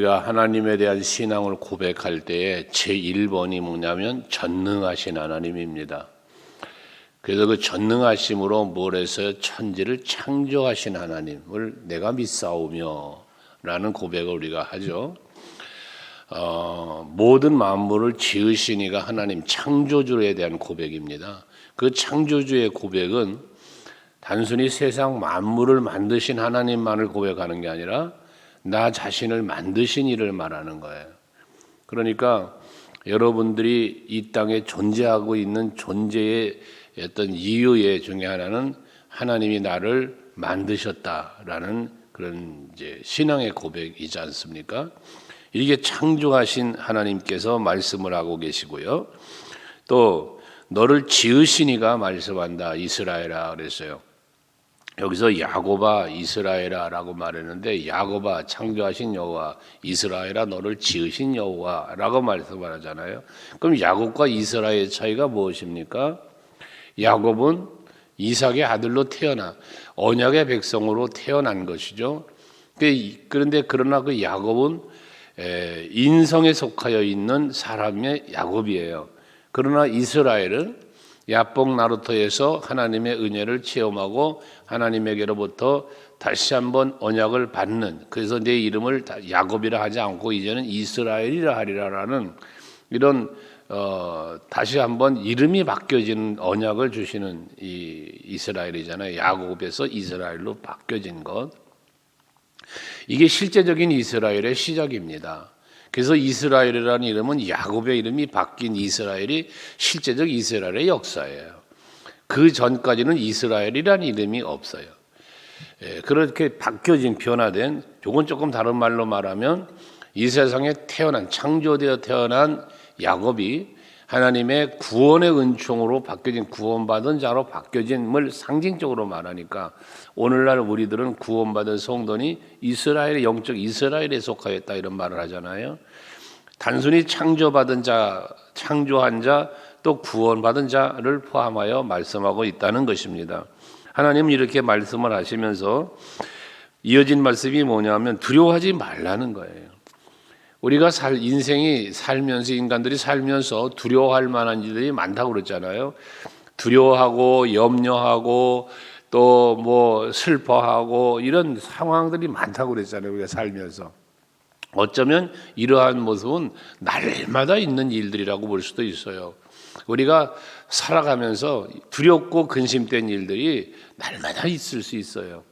우리가 하나님에 대한 신앙을 고백할 때에 제1번이 뭐냐면 전능하신 하나님입니다. 그래서 그 전능하심으로 뭘 해서요? 천지를 창조하신 하나님을 내가 믿사오며 라는 고백을 우리가 하죠. 모든 만물을 지으신 이가 하나님 창조주에 대한 고백입니다. 그 창조주의 고백은 단순히 세상 만물을 만드신 하나님만을 고백하는 게 아니라 나 자신을 만드신 이를 말하는 거예요. 그러니까 여러분들이 이 땅에 존재하고 있는 존재의 어떤 이유 중에 하나는 하나님이 나를 만드셨다라는 그런 이제 신앙의 고백이지 않습니까? 이렇게 창조하신 하나님께서 말씀을 하고 계시고요. 또 너를 지으신 이가 말씀한다. 이스라엘아 그랬어요. 여기서 야곱아 이스라엘아라고 말했는데 야곱아 창조하신 여호와, 이스라엘아 너를 지으신 여호와라고 말씀을 하잖아요. 그럼 야곱과 이스라엘의 차이가 무엇입니까? 야곱은 이삭의 아들로 태어나 언약의 백성으로 태어난 것이죠. 그런데 그러나 그 야곱은 인성에 속하여 있는 사람의 야곱이에요. 그러나 이스라엘은 야복 나루터에서 하나님의 은혜를 체험하고 하나님에게로부터 다시 한번 언약을 받는, 그래서 내 이름을 야곱이라 하지 않고 이제는 이스라엘이라 하리라라는 이런 다시 한번 이름이 바뀌어지는 언약을 주시는 이 이스라엘이잖아요. 야곱에서 이스라엘로 바뀌어진 것. 이게 실제적인 이스라엘의 시작입니다. 그래서 이스라엘이라는 이름은 야곱의 이름이 바뀐 이스라엘이 실제적 이스라엘의 역사예요. 그 전까지는 이스라엘이라는 이름이 없어요. 그렇게 바뀌어진 변화된, 조금 조금 다른 말로 말하면 이 세상에 태어난, 창조되어 태어난 야곱이 하나님의 구원의 은총으로 바뀌어진, 구원받은 자로 바뀌어진을 상징적으로 말하니까 오늘날 우리들은 구원받은 성도니 이스라엘의 영적 이스라엘에 속하였다 이런 말을 하잖아요. 단순히 창조받은 자, 창조한 자, 또 구원받은 자를 포함하여 말씀하고 있다는 것입니다. 하나님은 이렇게 말씀을 하시면서 이어진 말씀이 뭐냐면 두려워하지 말라는 거예요. 우리가 인생이 살면서, 인간들이 살면서 두려워할 만한 일들이 많다고 그랬잖아요. 두려워하고 염려하고 또 뭐 슬퍼하고 이런 상황들이 많다고 그랬잖아요. 우리가 살면서. 어쩌면 이러한 모습은 날마다 있는 일들이라고 볼 수도 있어요. 우리가 살아가면서 두렵고 근심된 일들이 날마다 있을 수 있어요.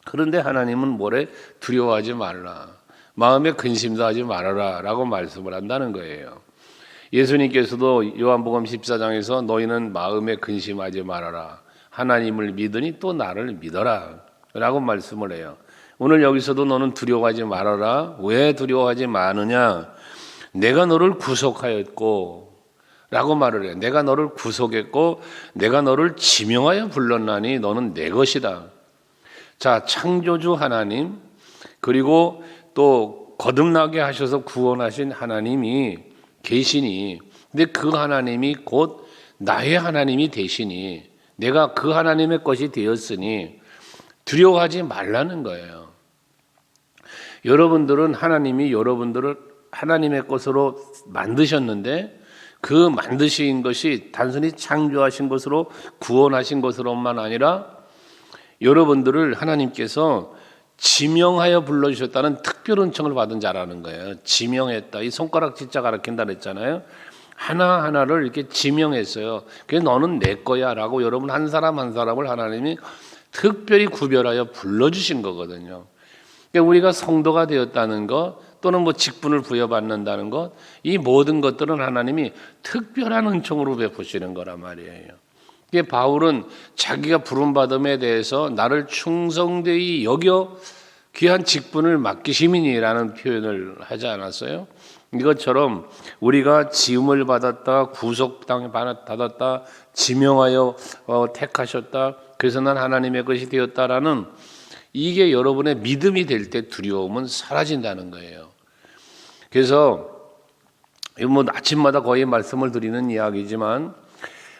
그런데 하나님은 뭐래? 두려워하지 말라. 마음에 근심도 하지 말아라 라고 말씀을 한다는 거예요. 예수님께서도 요한복음 14장에서 너희는 마음에 근심하지 말아라. 하나님을 믿으니 또 나를 믿어라 라고 말씀을 해요. 오늘 여기서도 너는 두려워하지 말아라. 왜 두려워하지 마느냐? 내가 너를 구속하였고 라고 말을 해요. 내가 너를 구속했고 내가 너를 지명하여 불렀나니 너는 내 것이다. 자, 창조주 하나님, 그리고 또 거듭나게 하셔서 구원하신 하나님이 계시니, 근데 그 하나님이 곧 나의 하나님이 되시니 내가 그 하나님의 것이 되었으니 두려워하지 말라는 거예요. 여러분들은 하나님이 여러분들을 하나님의 것으로 만드셨는데 그 만드신 것이 단순히 창조하신 것으로 구원하신 것으로만 아니라 여러분들을 하나님께서 지명하여 불러주셨다는 특별 은총을 받은 자라는 거예요. 지명했다. 이 손가락 진짜 가르친다 그랬잖아요. 하나하나를 이렇게 지명했어요. 그래서 너는 내 거야 라고 여러분 한 사람 한 사람을 하나님이 특별히 구별하여 불러주신 거거든요. 그러니까 우리가 성도가 되었다는 것, 또는 뭐 직분을 부여받는다는 것, 이 모든 것들은 하나님이 특별한 은총으로 베푸시는 거란 말이에요. 바울은 자기가 부름받음에 대해서 나를 충성되이 여겨 귀한 직분을 맡기심이니라는 표현을 하지 않았어요? 이것처럼 우리가 지음을 받았다, 구속당에 받았다, 지명하여 택하셨다, 그래서 난 하나님의 것이 되었다라는 이게 여러분의 믿음이 될 때 두려움은 사라진다는 거예요. 그래서 뭐 아침마다 거의 말씀을 드리는 이야기지만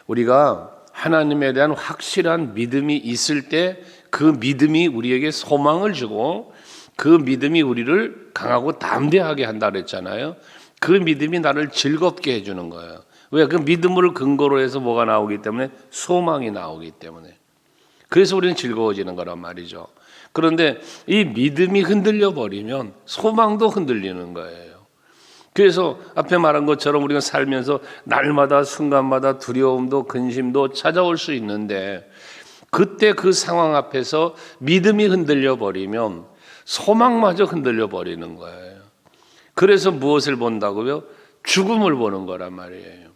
우리가 하나님에 대한 확실한 믿음이 있을 때 그 믿음이 우리에게 소망을 주고 그 믿음이 우리를 강하고 담대하게 한다 그랬잖아요. 그 믿음이 나를 즐겁게 해주는 거예요. 왜? 그 믿음을 근거로 해서 뭐가 나오기 때문에 소망이 나오기 때문에. 그래서 우리는 즐거워지는 거란 말이죠. 그런데 이 믿음이 흔들려 버리면 소망도 흔들리는 거예요. 그래서 앞에 말한 것처럼 우리가 살면서 날마다 순간마다 두려움도 근심도 찾아올 수 있는데 그때 그 상황 앞에서 믿음이 흔들려 버리면 소망마저 흔들려 버리는 거예요. 그래서 무엇을 본다고요? 죽음을 보는 거란 말이에요.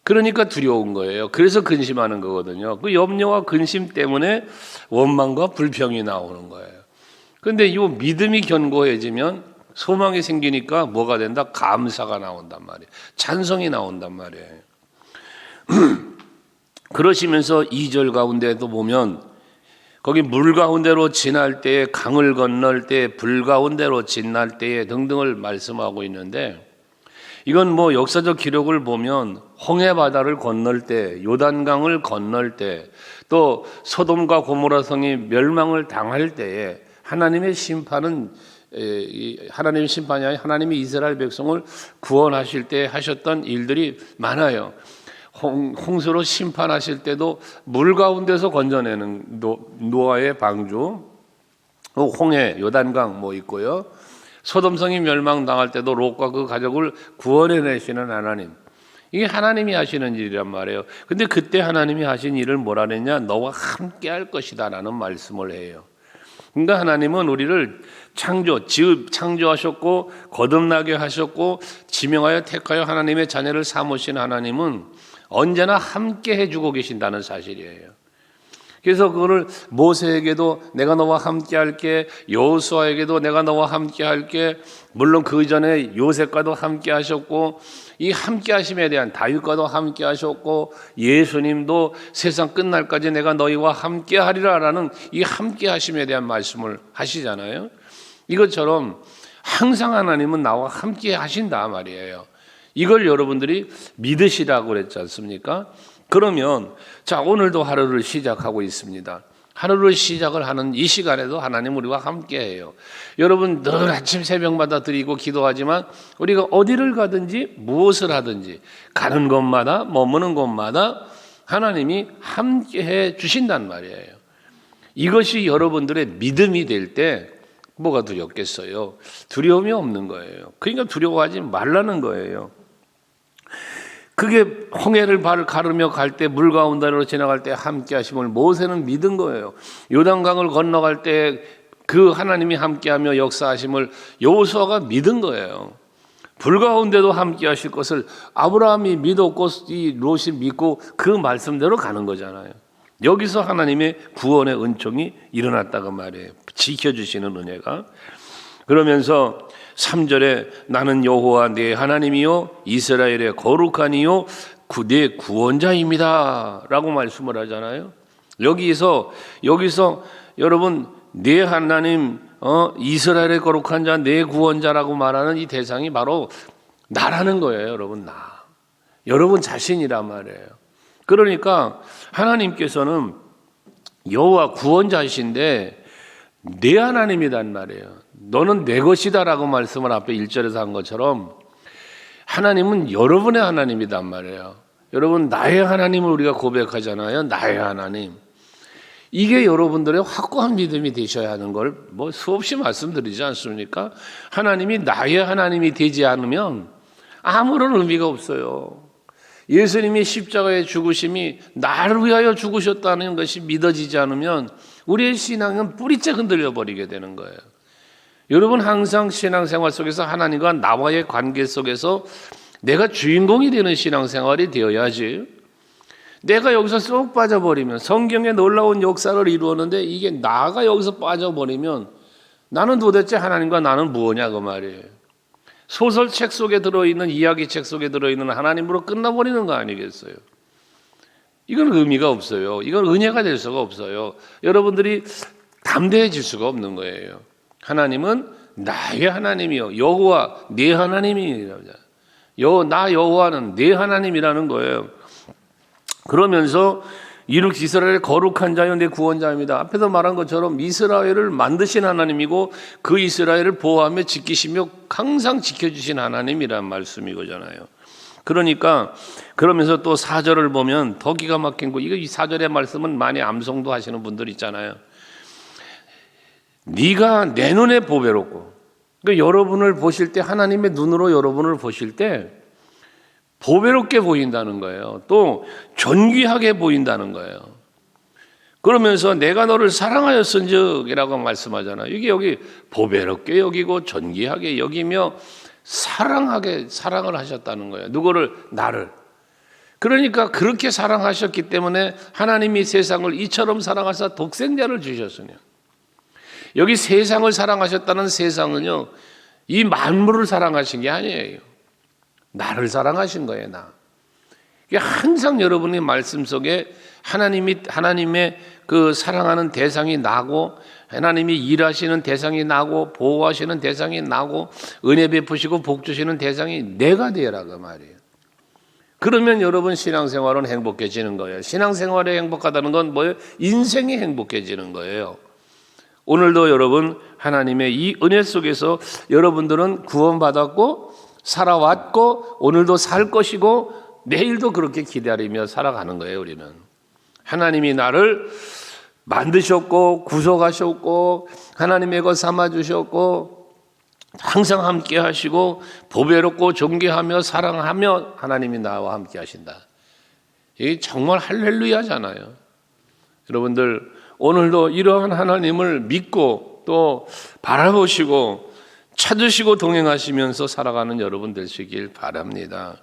그러니까 두려운 거예요. 그래서 근심하는 거거든요. 그 염려와 근심 때문에 원망과 불평이 나오는 거예요. 그런데 이 믿음이 견고해지면 소망이 생기니까 뭐가 된다? 감사가 나온단 말이에요. 찬송이 나온단 말이에요. 그러시면서 2절 가운데도 보면 거기 물 가운데로 지날 때에, 강을 건널 때에, 불 가운데로 지날 때에 등등을 말씀하고 있는데 이건 뭐 역사적 기록을 보면 홍해 바다를 건널 때, 요단강을 건널 때, 또 소돔과 고모라 성이 멸망을 당할 때에 하나님의 심판은 하나님의 심판이 아니라 하나님이 이스라엘 백성을 구원하실 때 하셨던 일들이 많아요. 홍수로 심판하실 때도 물 가운데서 건져내는 노아의 방주, 홍해, 요단강 뭐 있고요. 소돔성이 멸망당할 때도 롯과 그 가족을 구원해내시는 하나님. 이게 하나님이 하시는 일이란 말이에요. 근데 그때 하나님이 하신 일을 뭐라 그랬냐? 너와 함께 할 것이다 라는 말씀을 해요. 그러니까 하나님은 우리를 창조하셨고 거듭나게 하셨고 지명하여 택하여 하나님의 자녀를 삼으신 하나님은 언제나 함께 해주고 계신다는 사실이에요. 그래서 그거를 모세에게도 내가 너와 함께 할게, 여호수아에게도 내가 너와 함께 할게, 물론 그 전에 요셉과도 함께 하셨고 이 함께 하심에 대한 다윗과도 함께 하셨고 예수님도 세상 끝날까지 내가 너희와 함께 하리라 라는 이 함께 하심에 대한 말씀을 하시잖아요. 이것처럼 항상 하나님은 나와 함께 하신다 말이에요. 이걸 여러분들이 믿으시라고 그랬지 않습니까? 그러면 자, 오늘도 하루를 시작하고 있습니다. 하루를 시작을 하는 이 시간에도 하나님 우리와 함께해요. 여러분 늘 아침 새벽마다 드리고 기도하지만 우리가 어디를 가든지 무엇을 하든지 가는 곳마다 머무는 곳마다 하나님이 함께해 주신단 말이에요. 이것이 여러분들의 믿음이 될 때 뭐가 두렵겠어요? 두려움이 없는 거예요. 그러니까 두려워하지 말라는 거예요. 그게 홍해를 가르며 갈 때 물 가운데로 지나갈 때 함께 하심을 모세는 믿은 거예요. 요단강을 건너갈 때 그 하나님이 함께하며 역사하심을 여호수아가 믿은 거예요. 불 가운데도 함께 하실 것을 아브라함이 믿었고 이 롯이 믿고 그 말씀대로 가는 거잖아요. 여기서 하나님의 구원의 은총이 일어났다고 말이에요. 지켜주시는 은혜가. 그러면서 3절에 나는 여호와 네 하나님이요 이스라엘의 거룩한 이요 네 구원자입니다 라고 말씀을 하잖아요. 여기서 여러분 네 하나님 이스라엘의 거룩한 자 네 구원자라고 말하는 이 대상이 바로 나라는 거예요. 여러분 여러분 자신이란 말이에요. 그러니까 하나님께서는 여호와 구원자이신데 내 하나님이란 말이에요. 너는 내 것이다 라고 말씀을 앞에 1절에서 한 것처럼 하나님은 여러분의 하나님이란 말이에요. 여러분 나의 하나님을 우리가 고백하잖아요. 나의 하나님. 이게 여러분들의 확고한 믿음이 되셔야 하는 걸 뭐 수없이 말씀드리지 않습니까? 하나님이 나의 하나님이 되지 않으면 아무런 의미가 없어요. 예수님이 십자가의 죽으심이 나를 위하여 죽으셨다는 것이 믿어지지 않으면 우리의 신앙은 뿌리째 흔들려 버리게 되는 거예요. 여러분 항상 신앙생활 속에서 하나님과 나와의 관계 속에서 내가 주인공이 되는 신앙생활이 되어야지. 내가 여기서 쏙 빠져버리면 성경에 놀라운 역사를 이루었는데 이게 나가 여기서 빠져버리면 나는 도대체 하나님과 나는 무엇냐 그 말이에요. 소설책 속에 들어있는 이야기책 속에 들어있는 하나님으로 끝나버리는 거 아니겠어요? 이건 의미가 없어요. 이건 은혜가 될 수가 없어요. 여러분들이 담대해질 수가 없는 거예요. 하나님은 나의 하나님이요 여호와 네 하나님이라고 나 여호와는 네 하나님이라는 거예요. 그러면서 이룩 이스라엘의 거룩한 자여 내 구원자입니다. 앞에서 말한 것처럼 이스라엘을 만드신 하나님이고 그 이스라엘을 보호하며 지키시며 항상 지켜주신 하나님이란 말씀이거잖아요. 그러니까 그러면서 또 4절을 보면 더 기가 막힌 거, 이거 이 4절의 말씀은 많이 암송도 하시는 분들 있잖아요. 네가 내 눈에 보배롭고, 그러니까 여러분을 보실 때, 하나님의 눈으로 여러분을 보실 때 보배롭게 보인다는 거예요. 또 존귀하게 보인다는 거예요. 그러면서 내가 너를 사랑하였은즉이라고 말씀하잖아요. 이게 여기 보배롭게 여기고 존귀하게 여기며 사랑을 하셨다는 거예요. 누구를? 나를. 그러니까 그렇게 사랑하셨기 때문에 하나님이 세상을 이처럼 사랑하사 독생자를 주셨으니, 여기 세상을 사랑하셨다는 세상은요, 이 만물을 사랑하신 게 아니에요. 나를 사랑하신 거예요, 나. 항상 여러분의 말씀 속에 하나님의 그 사랑하는 대상이 나고, 하나님이 일하시는 대상이 나고, 보호하시는 대상이 나고, 은혜 베푸시고 복 주시는 대상이 내가 되라고 말이에요. 그러면 여러분 신앙생활은 행복해지는 거예요. 신앙생활에 행복하다는 건 뭐예요? 인생이 행복해지는 거예요. 오늘도 여러분 하나님의 이 은혜 속에서 여러분들은 구원받았고 살아왔고 오늘도 살 것이고 내일도 그렇게 기다리며 살아가는 거예요. 우리는 하나님이 나를 만드셨고 구속하셨고 하나님의 것 삼아주셨고 항상 함께 하시고 보배롭고 존귀하며 사랑하며 하나님이 나와 함께 하신다. 이게 정말 할렐루야잖아요. 여러분들 오늘도 이러한 하나님을 믿고 또 바라보시고 찾으시고 동행하시면서 살아가는 여러분 되시길 바랍니다.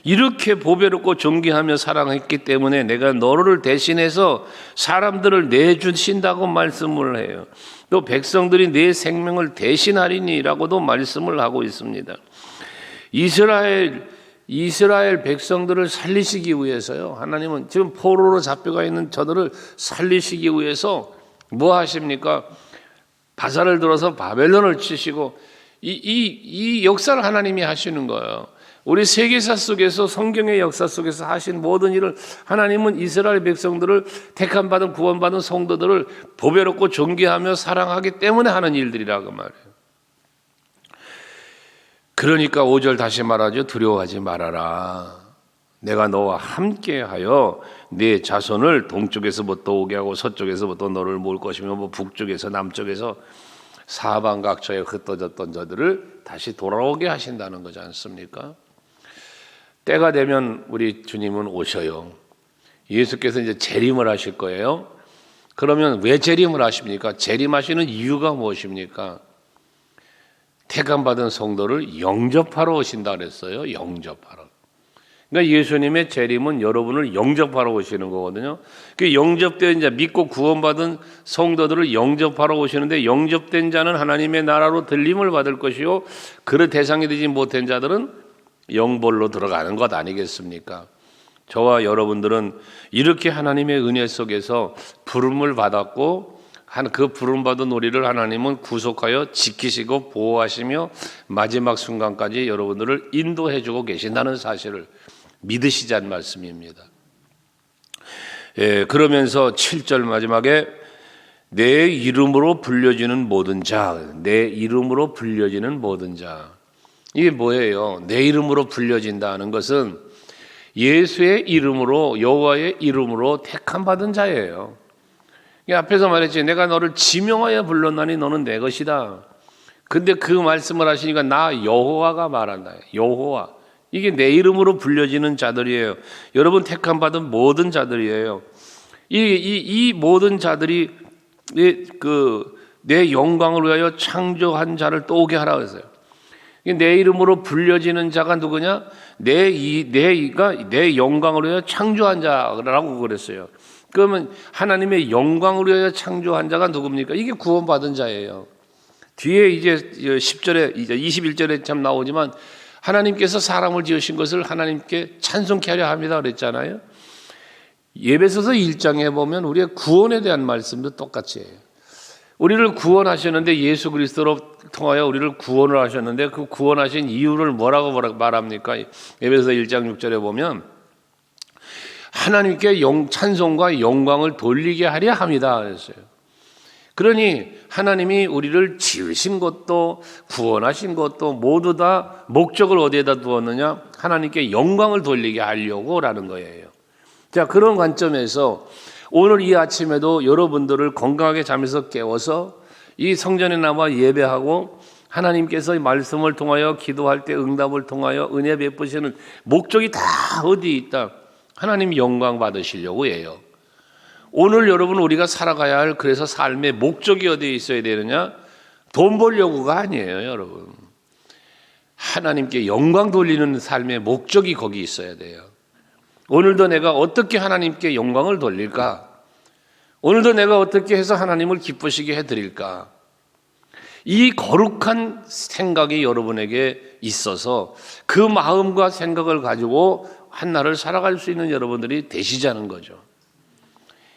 이렇게 보배롭고 존귀하며 사랑했기 때문에 내가 너를 대신해서 사람들을 내주신다고 말씀을 해요. 또 백성들이 내 생명을 대신하리니라고도 말씀을 하고 있습니다. 이스라엘 백성들을 살리시기 위해서요, 하나님은 지금 포로로 잡혀가 있는 저들을 살리시기 위해서 뭐 하십니까? 바사를 들어서 바벨론을 치시고 이 역사를 하나님이 하시는 거예요. 우리 세계사 속에서 성경의 역사 속에서 하신 모든 일을 하나님은 이스라엘 백성들을 택함받은 구원받은 성도들을 보배롭고 존귀하며 사랑하기 때문에 하는 일들이라고 말해요. 그러니까 5절 다시 말하죠. 두려워하지 말아라. 내가 너와 함께하여 네 자손을 동쪽에서부터 오게 하고 서쪽에서부터 너를 모을 것이며 뭐 북쪽에서 남쪽에서 사방 각처에 흩어졌던 자들을 다시 돌아오게 하신다는 거지 않습니까? 때가 되면 우리 주님은 오셔요. 예수께서 이제 재림을 하실 거예요. 그러면 왜 재림을 하십니까? 재림하시는 이유가 무엇입니까? 택함받은 성도를 영접하러 오신다 그랬어요. 영접하러. 그러니까 예수님의 재림은 여러분을 영접하러 오시는 거거든요. 그 영접된 이제 믿고 구원받은 성도들을 영접하러 오시는데, 영접된 자는 하나님의 나라로 들림을 받을 것이요, 그 대상이 되지 못한 자들은 영벌로 들어가는 것 아니겠습니까? 저와 여러분들은 이렇게 하나님의 은혜 속에서 부름을 받았고, 그 부름받은 우리를 하나님은 구속하여 지키시고 보호하시며 마지막 순간까지 여러분들을 인도해주고 계신다는 사실을 믿으시자는 말씀입니다. 그러면서 7절 마지막에 내 이름으로 불려지는 모든 자, 내 이름으로 불려지는 모든 자. 이게 뭐예요? 내 이름으로 불려진다는 것은 예수의 이름으로, 여호와의 이름으로 택함받은 자예요. 앞에서 말했지, 내가 너를 지명하여 불렀나니 너는 내 것이다. 근데 그 말씀을 하시니까 나 여호와가 말한다. 여호와. 이게 내 이름으로 불려지는 자들이에요. 여러분 택함받은 모든 자들이에요. 이 모든 자들이 내 영광을 위하여 창조한 자를 또 오게 하라고 했어요. 내 이름으로 불려지는 자가 누구냐? 내 영광을 위하여 창조한 자라고 그랬어요. 그러면 하나님의 영광을 위하여 창조한 자가 누굽니까? 이게 구원받은 자예요. 뒤에 이제 10절에, 이제 21절에 참 나오지만 하나님께서 사람을 지으신 것을 하나님께 찬송케 하려 합니다 그랬잖아요. 에베소서 1장에 보면 우리의 구원에 대한 말씀도 똑같이 해요. 우리를 구원하셨는데, 예수 그리스도로 통하여 우리를 구원을 하셨는데 그 구원하신 이유를 뭐라고 말합니까? 에베소서 1장 6절에 보면 하나님께 찬송과 영광을 돌리게 하려 함이다 그랬어요. 그러니 하나님이 우리를 지으신 것도 구원하신 것도 모두 다 목적을 어디에다 두었느냐? 하나님께 영광을 돌리게 하려고라는 거예요. 자, 그런 관점에서 오늘 이 아침에도 여러분들을 건강하게 잠에서 깨워서 이 성전에 나와 예배하고 하나님께서 말씀을 통하여 기도할 때 응답을 통하여 은혜 베푸시는 목적이 다 어디 있다? 하나님 영광 받으시려고 해요. 오늘 여러분 우리가 살아가야 할 그래서 삶의 목적이 어디에 있어야 되느냐? 돈 벌려고가 아니에요, 여러분. 하나님께 영광 돌리는 삶의 목적이 거기 있어야 돼요. 오늘도 내가 어떻게 하나님께 영광을 돌릴까? 오늘도 내가 어떻게 해서 하나님을 기쁘시게 해드릴까? 이 거룩한 생각이 여러분에게 있어서 그 마음과 생각을 가지고 한날을 살아갈 수 있는 여러분들이 되시자는 거죠.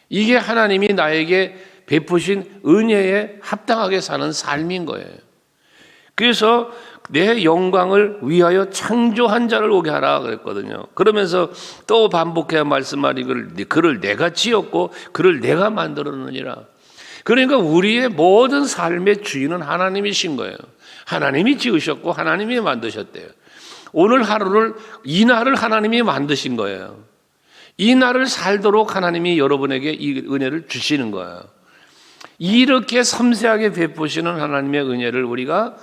이게 하나님이 나에게 베푸신 은혜에 합당하게 사는 삶인 거예요. 그래서 내 영광을 위하여 창조한 자를 오게 하라 그랬거든요. 그러면서 또 반복해야 말씀하니 그를 내가 지었고 그를 내가 만들었느니라. 그러니까 우리의 모든 삶의 주인은 하나님이신 거예요. 하나님이 지으셨고 하나님이 만드셨대요. 오늘 하루를 이 날을 하나님이 만드신 거예요. 이 날을 살도록 하나님이 여러분에게 이 은혜를 주시는 거예요. 이렇게 섬세하게 베푸시는 하나님의 은혜를 우리가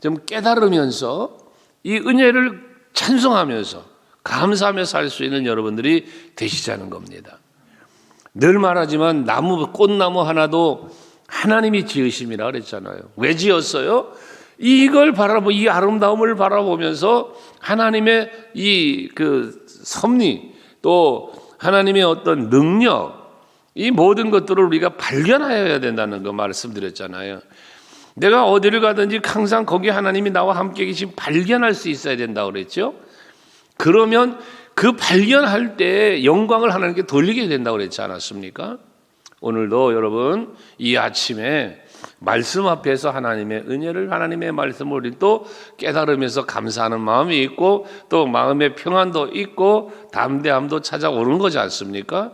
좀 깨달으면서 이 은혜를 찬송하면서 감사하며 살 수 있는 여러분들이 되시자는 겁니다. 늘 말하지만 꽃나무 하나도 하나님이 지으심이라 그랬잖아요. 왜 지었어요? 이걸 이 아름다움을 바라보면서 하나님의 이 섭리 또 하나님의 어떤 능력 이 모든 것들을 우리가 발견하여야 된다는 거 말씀드렸잖아요. 내가 어디를 가든지 항상 거기 하나님이 나와 함께 계신 발견할 수 있어야 된다고 그랬죠. 그러면 그 발견할 때 영광을 하나님께 돌리게 된다고 그랬지 않았습니까? 오늘도 여러분 이 아침에 말씀 앞에서 하나님의 은혜를 하나님의 말씀을 우리 또 깨달으면서 감사하는 마음이 있고 또 마음의 평안도 있고 담대함도 찾아오는 거지 않습니까?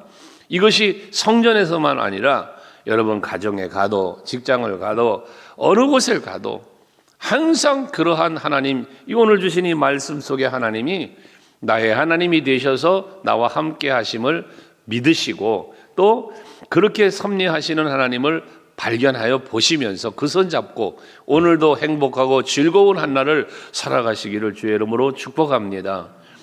이것이 성전에서만 아니라 여러분 가정에 가도 직장을 가도 어느 곳에 가도 항상 그러한 하나님, 이 오늘 주신 이 말씀 속에 하나님이 나의 하나님이 되셔서 나와 함께 하심을 믿으시고 또 그렇게 섭리하시는 하나님을 발견하여 보시면서 그 손 잡고 오늘도 행복하고 즐거운 한날을 살아가시기를 주의 이름으로 축복합니다.